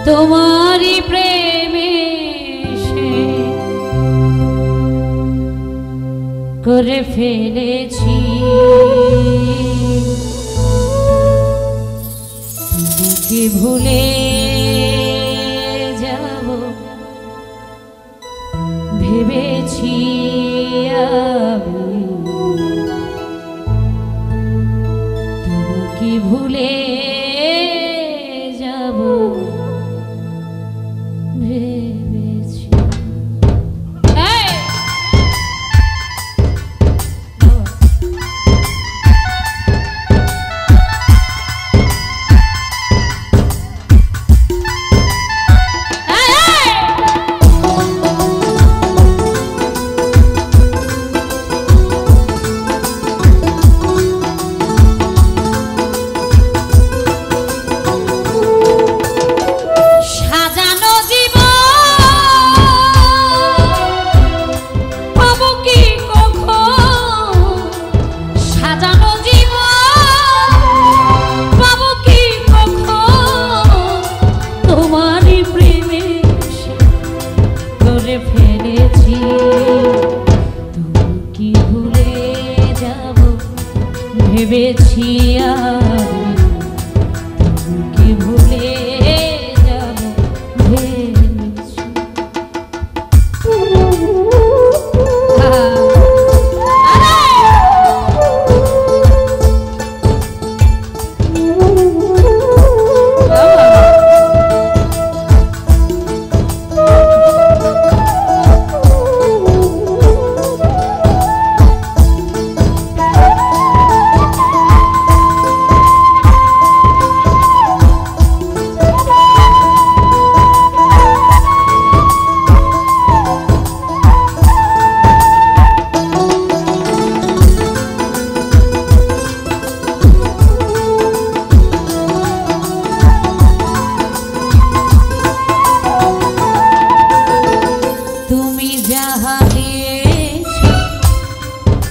তোমারি প্রেমে করে ফেলেছি তোমাকে ভুলে যাব ভেবেছি আমি তোমাকে ভুলে যাব ভেবেছি ভেবেছি তোমাকে ভুলে যাব ভেবেছি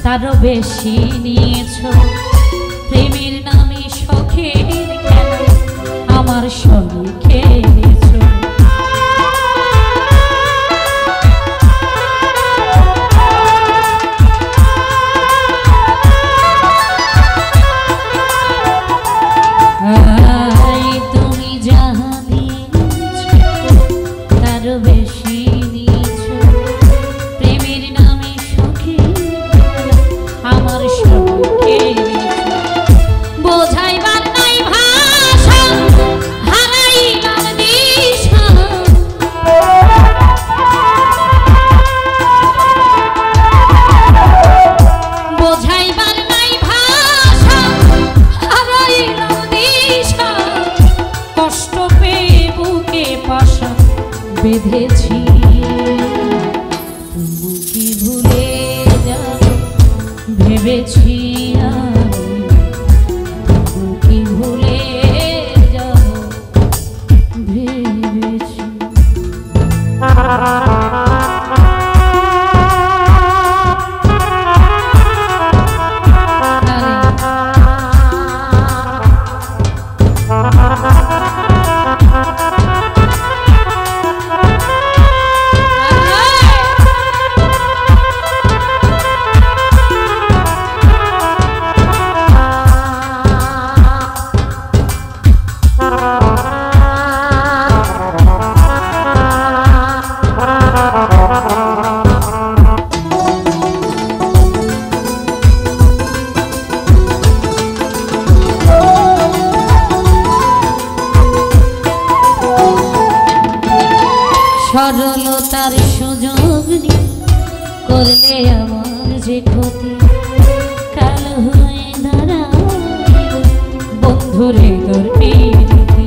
তারও বেশি নিয়েছো প্রেমের নামে শখের খেলা আমার সঙ্গে খেলেছো তুমি যাহা দিয়েছো তারও বেশি নিয়েছো প্রেমের নামে শখের আমার সঙ্গে বোঝাইবার নাই ভাষা হারাইলাম দিশা বোঝাইবার নাই ভাষা হারাইলাম দিশা কষ্ট পেয়ে বুকে পাশা বেঁধেছি তোমাকে ভুলে যাব ভেবেছি তোমাকে ভুলে যাব ভেবেছি সরলতার সুযোগ নিয়ে করলে আমার যে ক্ষতি, কাল হয়ে দাঁড়াইল বন্ধুরে তোর পিড়িতে।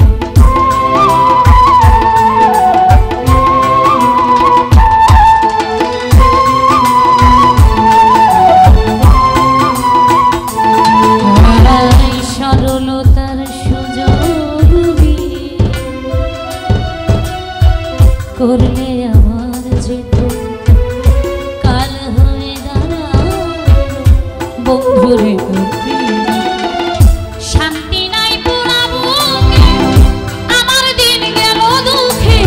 সরলতার সুযোগ নিয়ে করলে আমার যে ক্ষতি, কাল হয়ে দাঁড়াইল বন্ধুরে তোর পিড়িতে। শান্তি নাই পোড়া বুকে, আমার দিন গেল দুঃখে।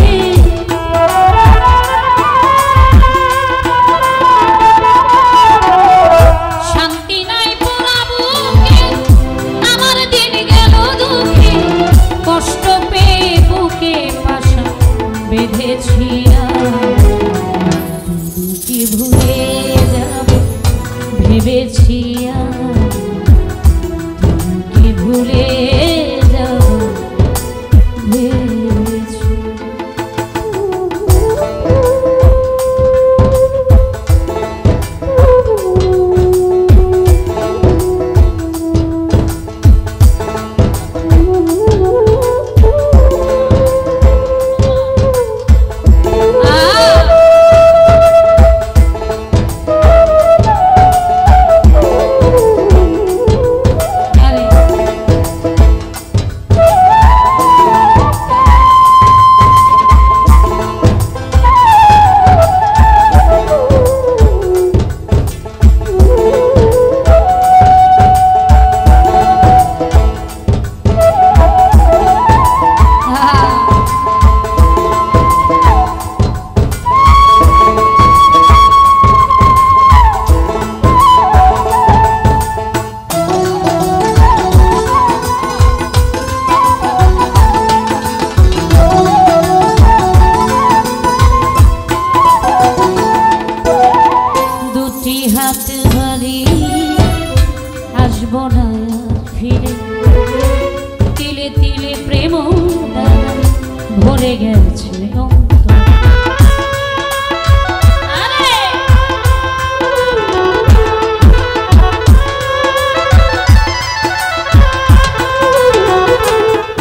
শান্তি নাই পোড়া বুকে, আমার দিন গেল দুঃখে। কষ্ট পেয়ে বুকে পাশা বেঁধেছি, কি ভুলে যাব ভেবেছি, কি ভুলে যাব ভেবেছি। হাত ধরি আসব না ফিরে, তিলে তিলে প্রেম ভরে গেছে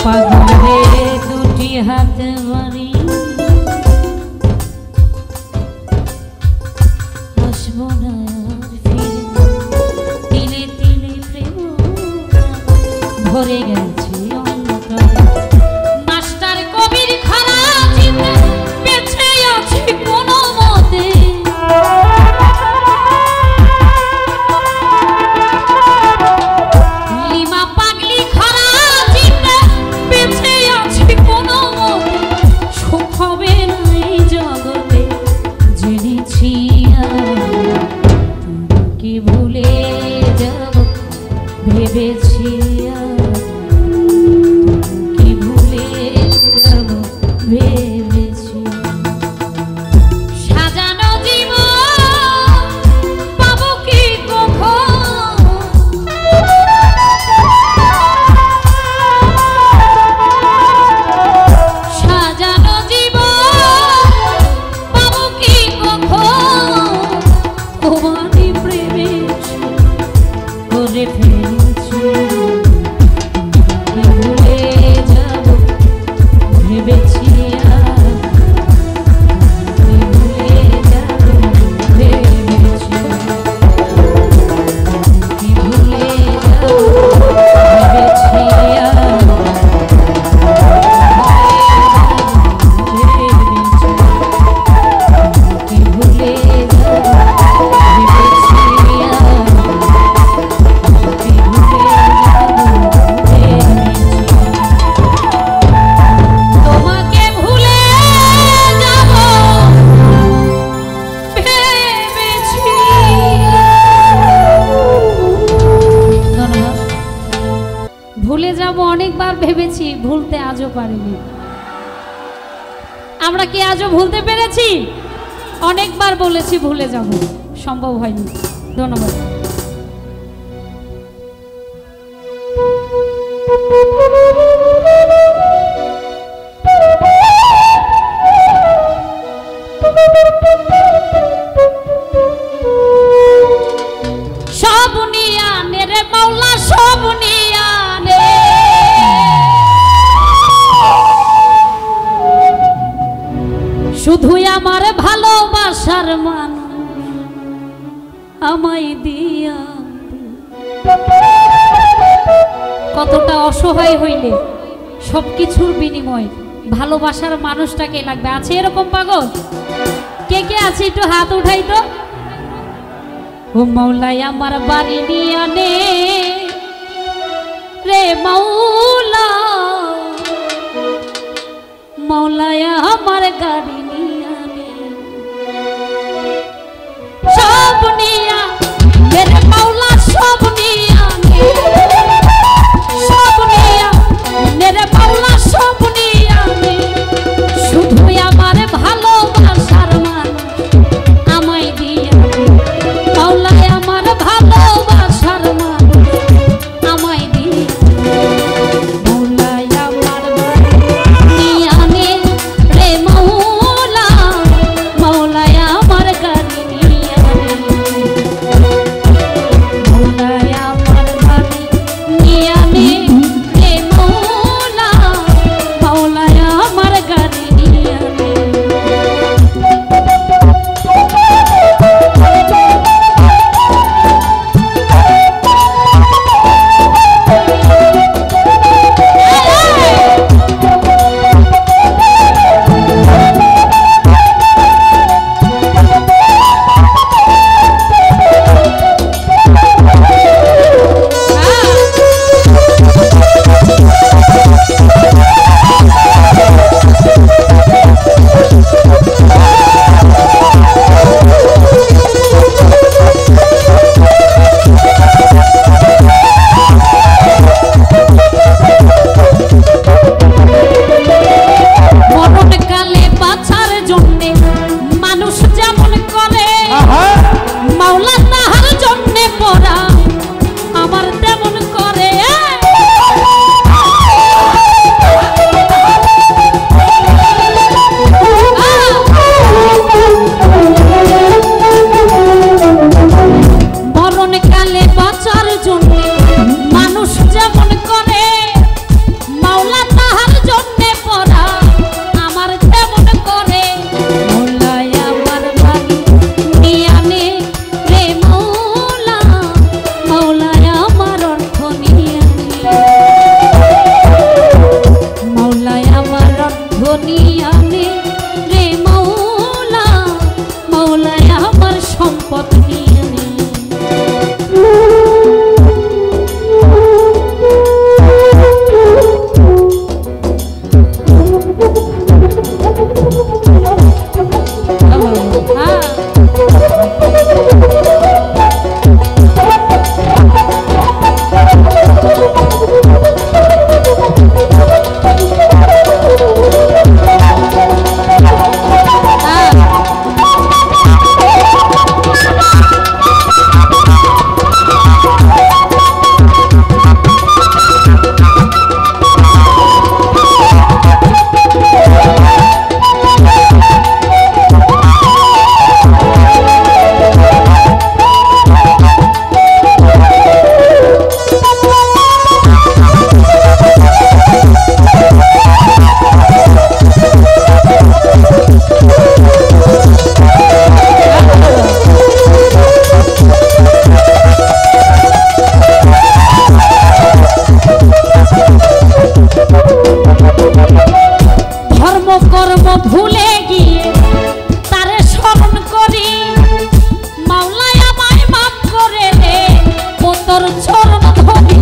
পাগলে দুটি হাত ধরি আসব না ভরে গেছে মাস্টার কবির খারা চিন্তা বেঁচে আছে কোনো মতে। লিমা পাগলি খারা চিন্তা বেঁচে আছে কোনো মতে। সুখ হবে না এই জগতে জেনেছি, কি ভুলে যাব ভেবেছি, কি ভুলে যাব ভেবেছি। সাজানো জীবন পাবো কি কখন, সাজানো জীবন পাবো কি কখন। তোমারই প্রেমে করে ফেলেছি, ভুলে যাব ভেবেছি, ভুলে যাব ভেবেছি, ভুলে যাব ভেবেছি, ভুলে যাব ভুলে যাব অনেকবার ভেবেছি, ভুলতে আজও পারিনি। আমরা কি আজও ভুলতে পেরেছি? অনেকবার বলেছি ভুলে যাব, সম্ভব হয়নি। ধন্যবাদ। শুধুই আমার ভালোবাসার মানুষ আমায় দিয়া। কতটা অসহায় হইলে সবকিছুর বিনিময় ভালোবাসার মানুষটাকে লাগবে। আছে এরকম পাগল? কে কে আছে একটু হাত উঠাই তো। ও মৌলাই আমার বাড়ি নিয়ে নে রে মৌলা, মৌলাই আমার গাড়ি নিয়ে নে, সব নিয়া মেরে মৌলা সব নিয়া নে, সব নিয়া মেরে মৌলা সব নিয়া নে। শুধুই আমার ভালোবাসার মানুষ আমায় দিয়া, মৌলাই আমার ভালোবাসার মানুষ আমায় দিয়া। মৌলাই আমার নিয়া নে রে মৌলা, মৌলাই আমার গাড়ি নিয়া নে, মৌলাই আমার গাড়ি নিয়া নে রে মৌলা, মৌলাই আমার গাড়ি নিয়া নে। মরণকালে বাঁচার জন্যে মানুষ যেমন করে, মাওলা তাহার জন্যে পড়া আমার তেমন করে। মরণকালে বাঁচার জন্যে মানুষ যেমন করে, মাওলা তাহার জন্যে পড়া আমার তেমন করে। মৌলাই আমার বাড়ি নিয়া নে রে মৌলা, মৌলাই আমার অর্থ নিয়া নে, মৌলাই আমার অর্থ নিয়া নে রে মৌলা, মৌলাই আমার সম্পদ নিয়া নে। ধর্ম কর্ম ভুলে গিয়ে তারে স্মরণ করি, মাওলাই আমায় মাফ করে দে ও তোর চরণ ধরি।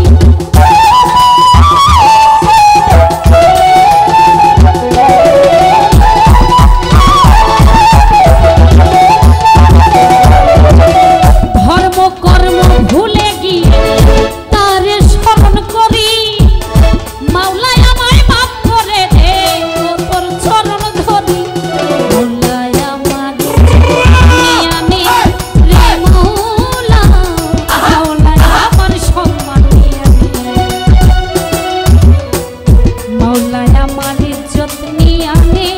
ধর্ম কর্ম ভুলে গিয়ে তারে স্মরণ করি, মাওলাই আমায় মাফ করে দে ও তোর চরণ ধরি। মৌলাই আমার নিয়া নে রে মৌলা, মৌলাই আমার সম্মান নিয়া নে, মৌলাই আমার ইজ্জত নিয়া নে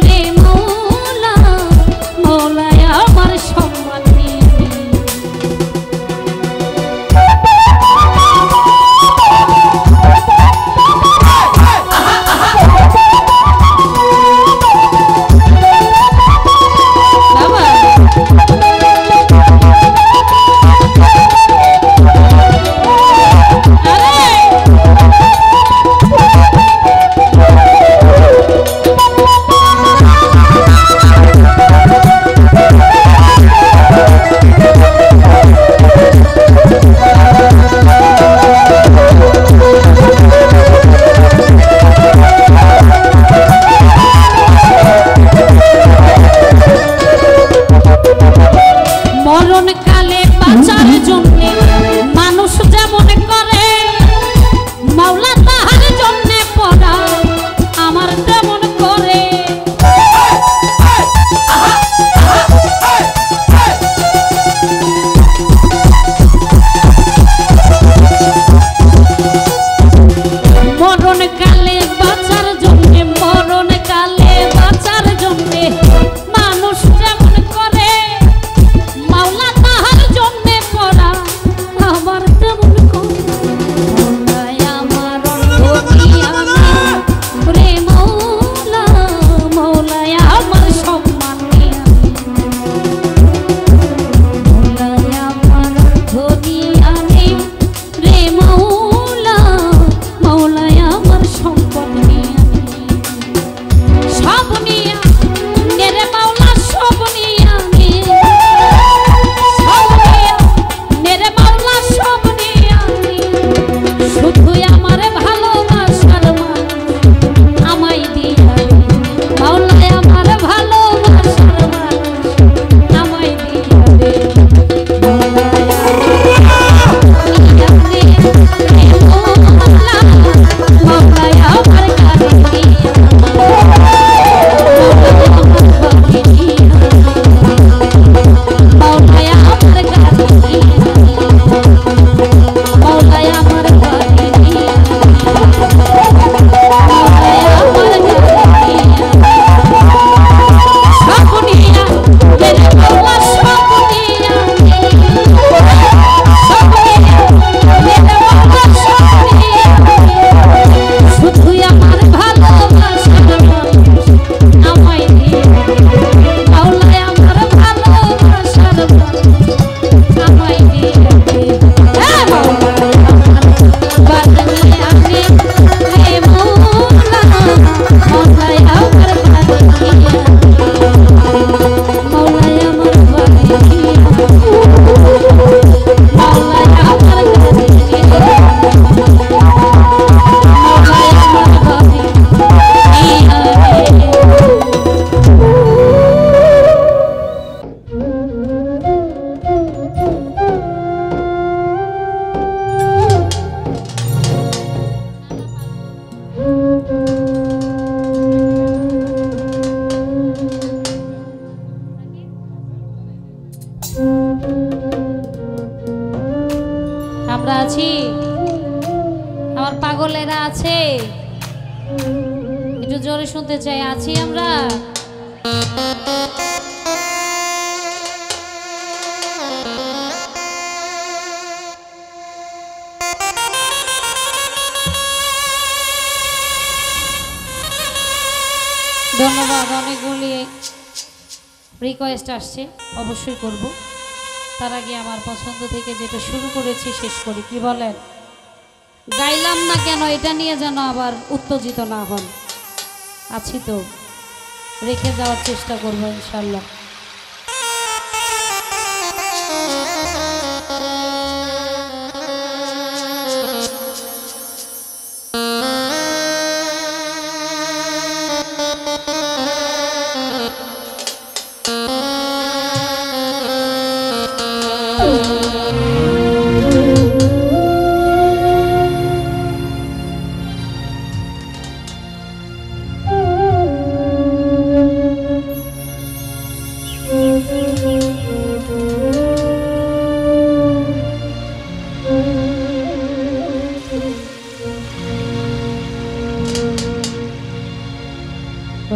রে মৌলা, মৌলাই আমার সম্মান নিয়া নে। আছি? আমার পাগলেরা আছে? একটু জোরে শুনতে চাই, আছি আমরা? ধন্যবাদ। অনেকগুলি রিকোয়েস্ট আসছে, অবশ্যই করব। তার আগে আমার পছন্দ থেকে যেটা শুরু করেছি শেষ করি, কি বলেন? গাইলাম না কেন এটা নিয়ে যেন আবার উত্তেজিত না হন। আছি তো, রেখে যাওয়ার চেষ্টা করবো ইনশাল্লাহ।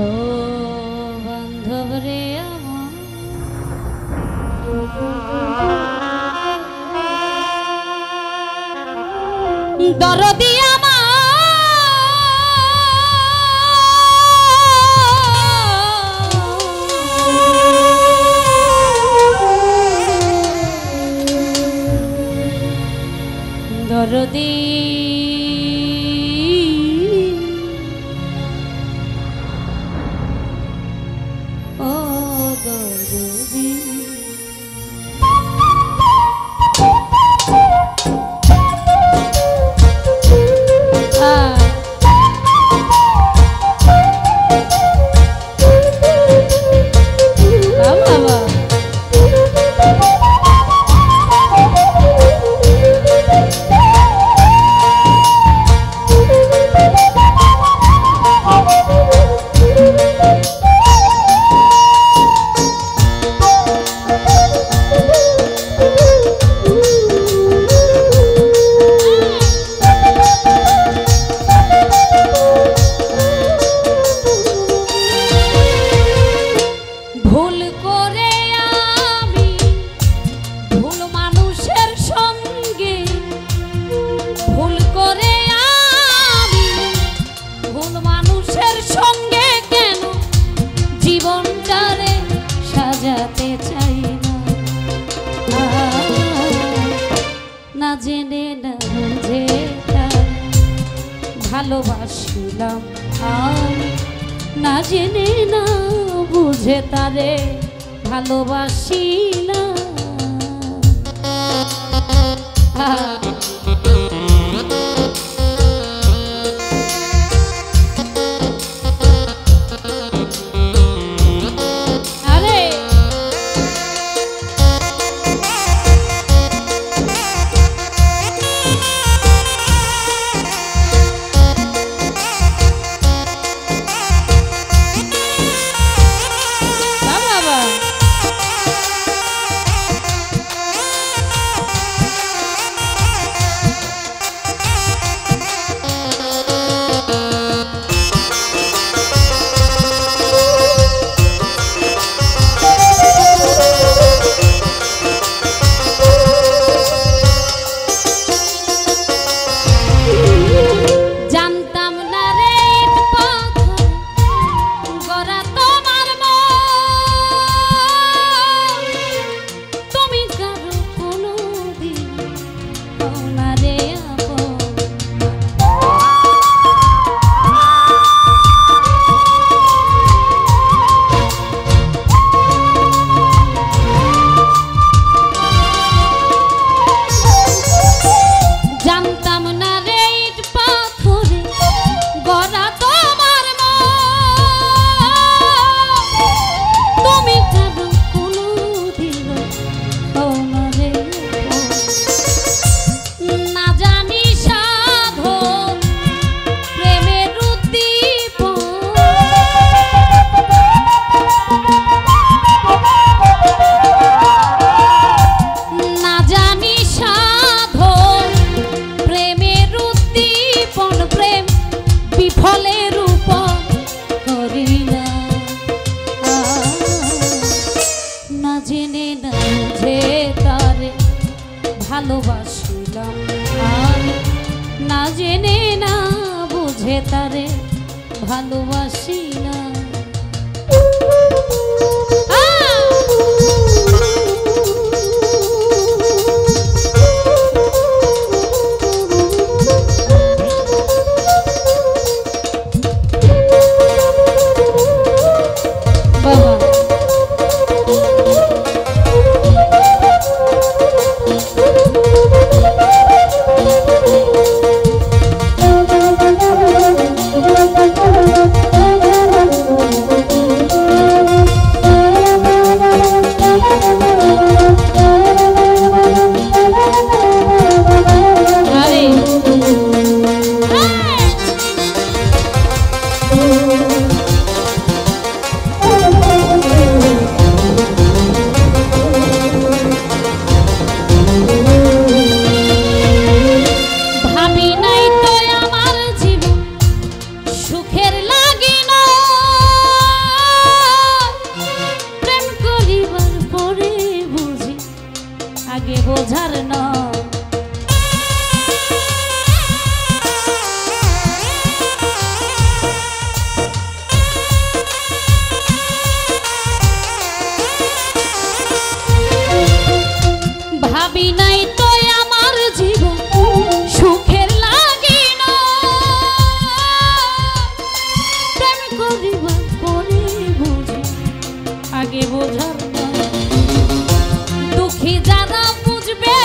ও বান্ধব রে আমার, দরদি আমার, দরদি জেনে না বুঝে ভালোবাসিলাম আমি, না জেনে না বুঝে তারে ভালোবাসিলাম। ভালোবাসি না। বোঝার না ভাবি নাই তো আমার জীবন সুখের লাগে না প্রেম করিবার পরে বুঝি আগে বোঝার না দুঃখী যারা বুঝবে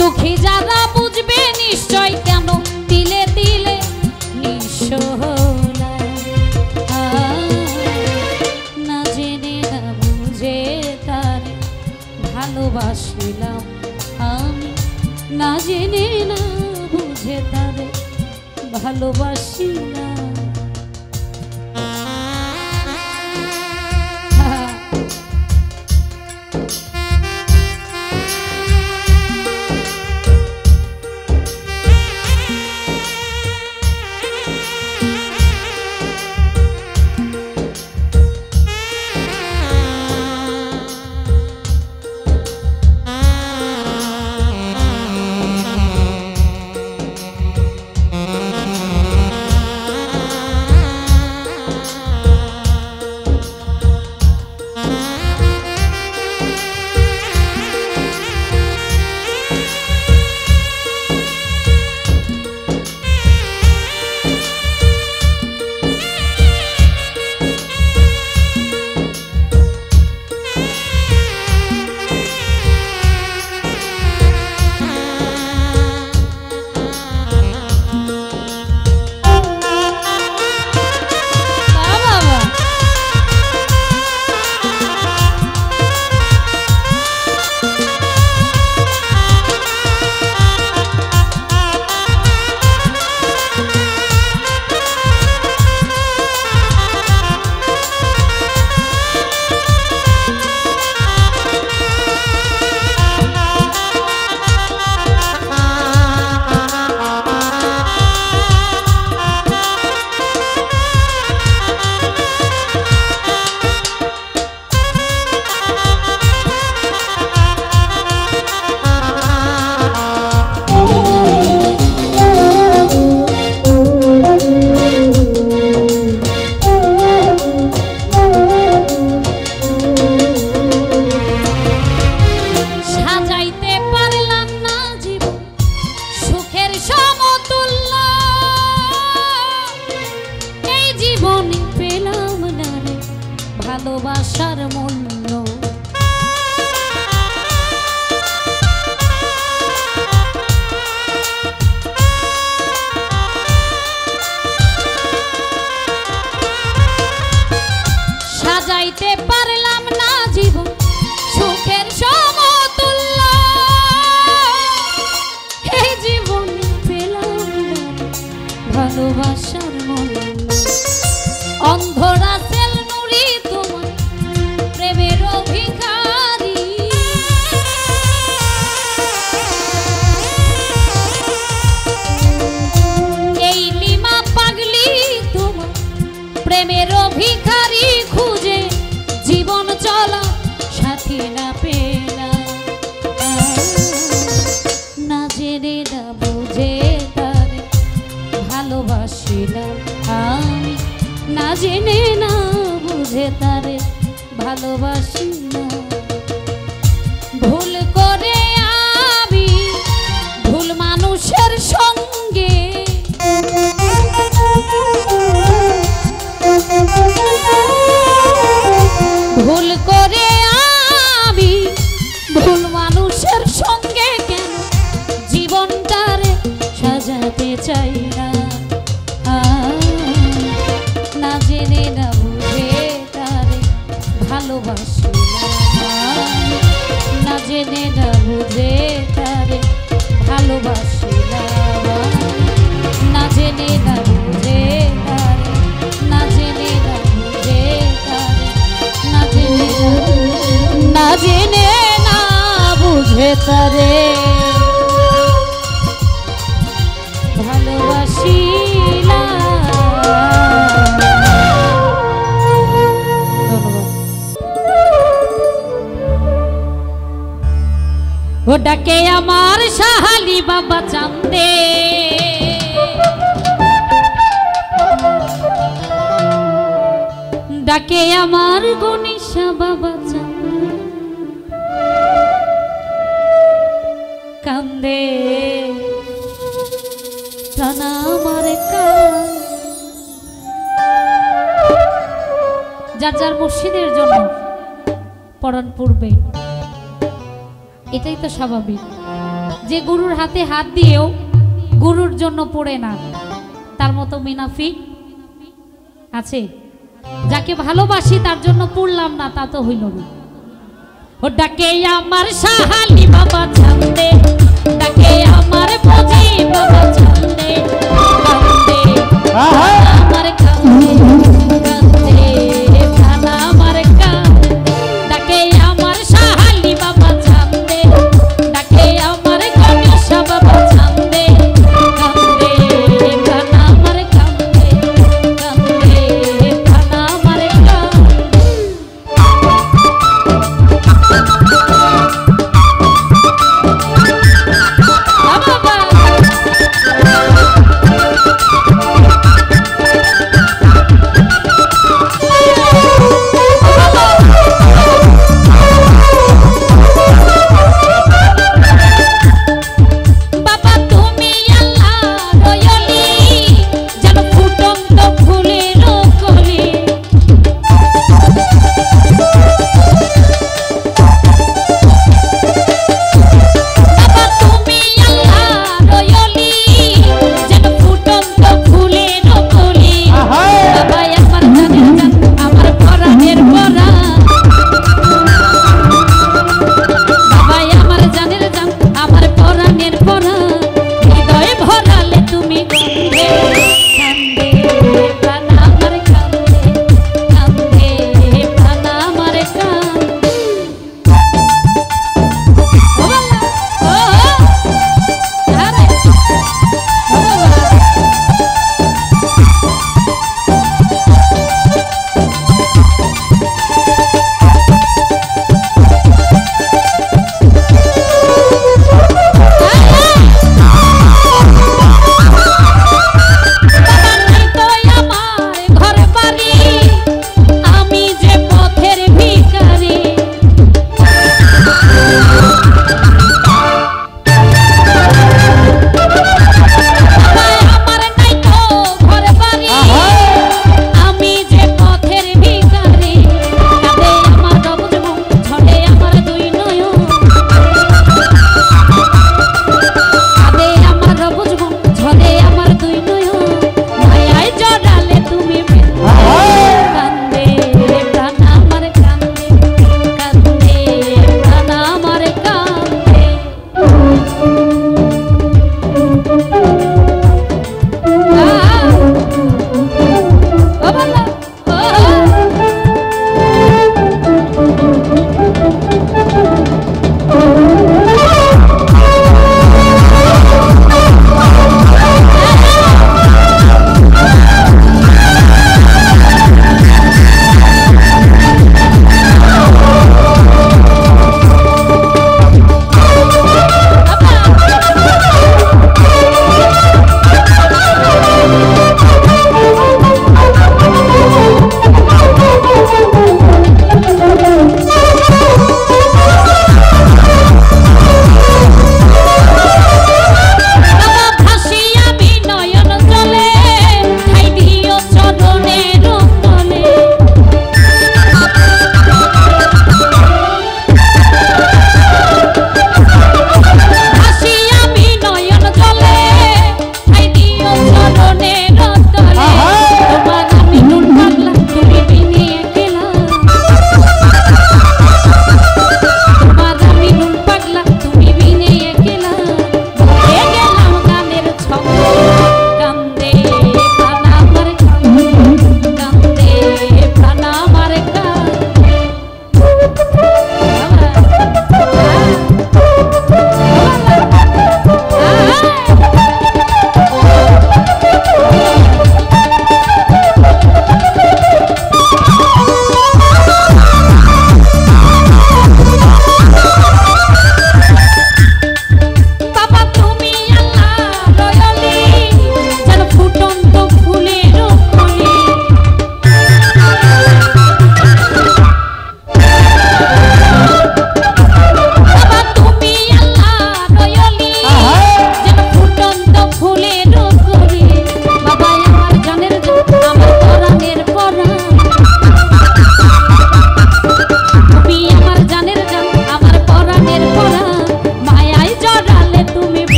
দুঃখী যারা বুঝবে নিশ্চয় কেন তিলে তিলে নিঃস্ব না জেনে না বুঝে তারে ভালোবাসিলাম আমি না জেনে না বুঝে তারে ভালোবাসিলাম ভালোবাসার মূল্য সাজাইতে পারলাম না জীবন সুখের সমতুল্য এই জীবনে পেলাম না ভালোবাসার মূল্য অন্ধরা প্রেমের ভিখারি খুঁজে জীবন চলা সাথী না পেলা না জেনে না বুঝে জেনে না বুঝে তারে ভালোবাসি না। ভুল করে আমি ভুল মানুষের সঙ্গে ভুল করে আমি ভুল মানুষের সঙ্গে কেন জীবনটারে সাজাতে চাই না। না জেনে না বুঝে তারে ভালোবাসি না। না জেনে না বুঝে তারে ভালোবাসি না। না জেনে না বুঝে তারে না জেনে না বুঝে তারে না জেনে না বুঝে তারে ভালোবাসি না। ও ডাকে আমার শাহালি বাবা চান্দে, ডাকে আমার গণেশা বাবা চান্দে, কান্দে প্রাণ আমার যার যার মুর্শিদের জন্য পরণ পূর্বে এটাই তো স্বাভাবিক। যে গুরুর হাতে হাত দিয়েও গুরুর জন্য পড়ে না, তার মতো মুনাফিক আছে? যাকে ভালোবাসি তার জন্য পড়লাম না, তা তো হইল না। ও ডাকে আমার শাহালি বাবা চান্দে, ডাকে আমার বুঝি বাবা চান্দে, কান্দে আমার কান্দে কান্দে প্রাণ আমার কান্দে। ডাকে আমার শাহালি বাবা চান্দে, ডাকে আমার গণেশা বাবা চান্দে, কান্দে প্রাণ আমার কান্দে কান্দে প্রাণ আমার কান্দে। বাবা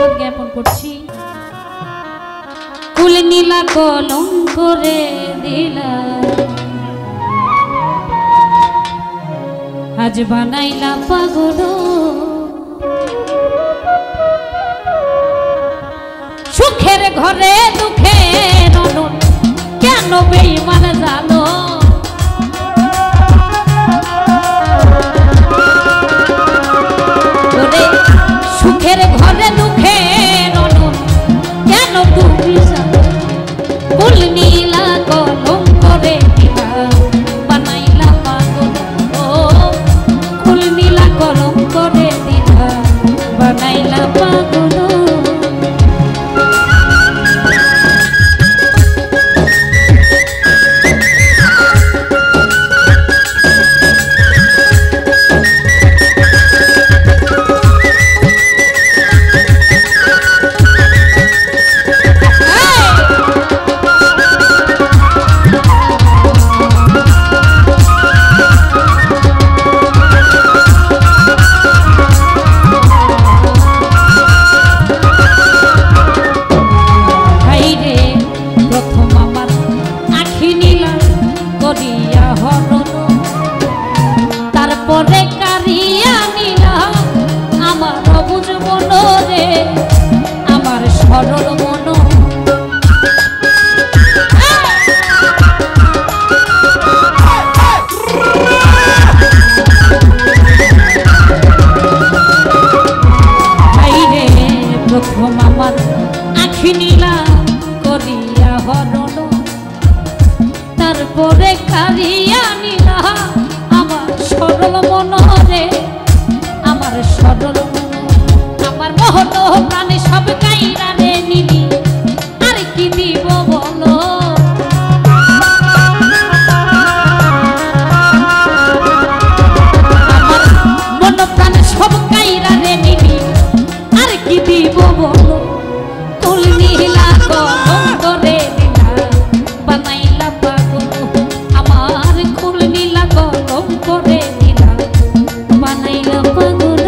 ধন্যবাদ জ্ঞাপন করছি। কুল নীলা কলঙ্ক করে দিলা, আজ বানাইলা পাগল। সুখের ঘরে দুঃখের অনন, কেন বেঈমান জানো? সুখের ঘরে দুঃখের অনন, কেন তুমি জানো? কুল নীলা কলঙ্ক করে দিলা, বানাইলা পাগল। ও কুল নীলা কলঙ্ক করে দিলা, বানাইলা পাগল। তারপরে কারিয়া নিলা আমার অবুঝ মন রে, আমার সরল মন। প্রথম আমার আখি নীলা করিয়া হরণ, তারপরে কারিয়া নিলা আমার সরল মন রে, আমার সরল মন। আমার মোহন প্রাণে সব কাইরা রে নিলি, আর কি দিব বলো? আমার মন প্রাণে সব কাইরা রে নিলি, আর কি দিব বলো? কুল নীলা কলঙ্ক করে দিলা, বানাইলা পাগল। আমার কুল নীলা কলঙ্ক করে দিলা, বানাইলা পাগল।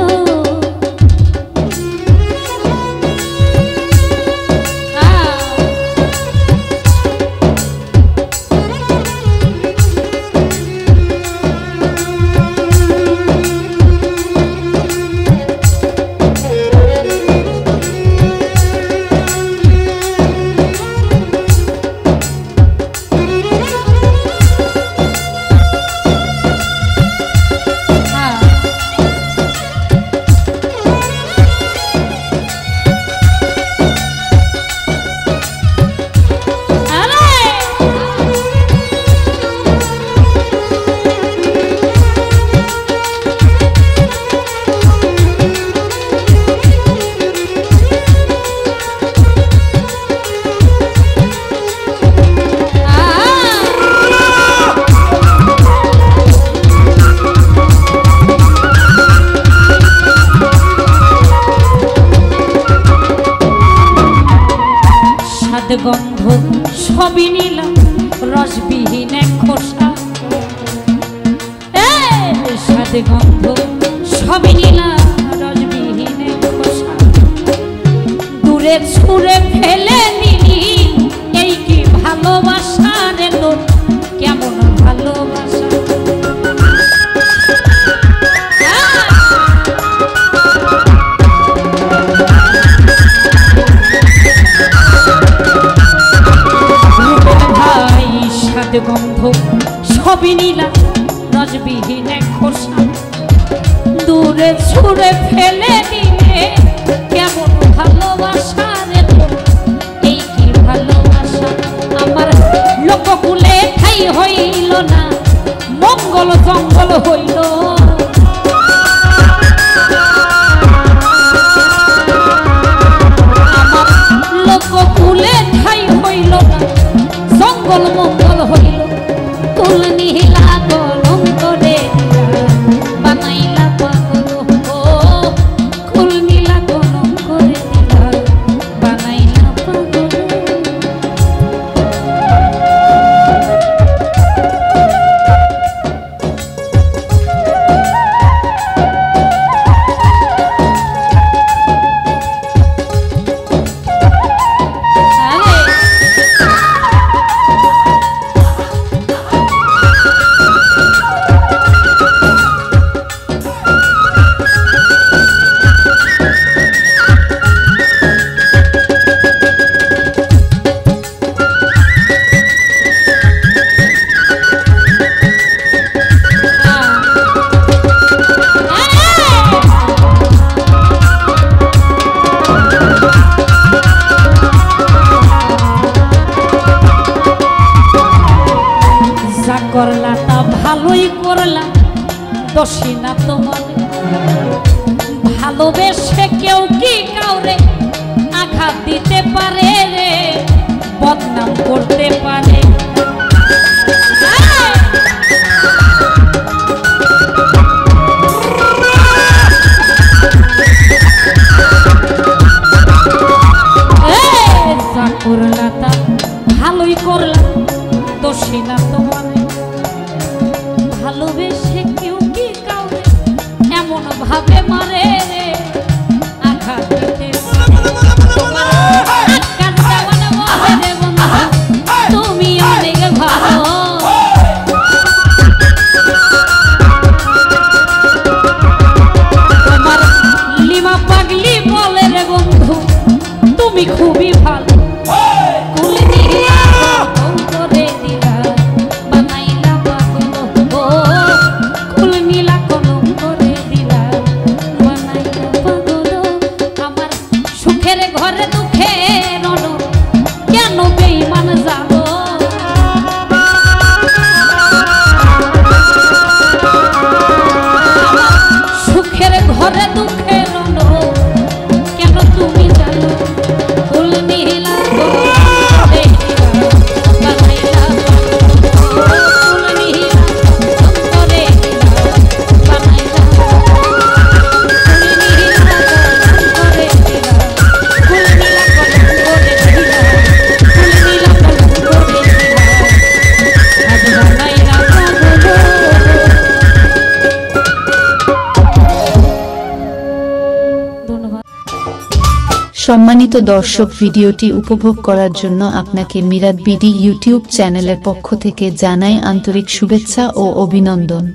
গন্ধ সবই নিলাম রসবিহীন এক খোসা, সাদ গন্ধ সবই নিলাম রসবিহীন এক খোসা। দূরে ছুঁড়ে ফেলে নিলি, এই কি ভালোবাসা রে তোর, কেমন ভালোবাসা? গন্ধ সবই নীলা রসবিহীন এক খোসা, দূরে ছুঁড়ে ফেলে দিলে, কেমন ভালোবাসা রে তোর, এই কি ভালোবাসা? আমার লোককুলে ঠাই হইল না, মঙ্গল জঙ্গল হইল। আমার লোককুলে ঠাই হইল না, জঙ্গল মঙ্গল হইল। কুল নীলা কলঙ্ক করে দিলা, বানাইলা পাগল। ও কুল নীলা কলঙ্ক করে দিলা, বানাইলা পাগল। দিতে পারে রে, বদনাম করতে পারে। যা করলা তা ভালোই করলা, দোষী না তোমার। ভালোবেসে কেউ কি কাউকে এমন ভাবে মারে রে, আঘাত দিতে তুমি অনেক ভালো। তোমার লিমা পাগলি বলে রে বন্ধু তুমি খুবই ভালো। সম্মানিত দর্শক, ভিডিওটি উপভোগ করার জন্য আপনাকে মিরাত বিডি ইউটিউব চ্যানেলের পক্ষ থেকে জানাই আন্তরিক শুভেচ্ছা ও অভিনন্দন।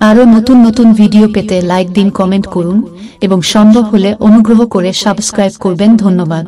আরও নতুন নতুন ভিডিও পেতে লাইক দিন, কমেন্ট করুন এবং সম্ভব হলে অনুগ্রহ করে সাবস্ক্রাইব করবেন। ধন্যবাদ।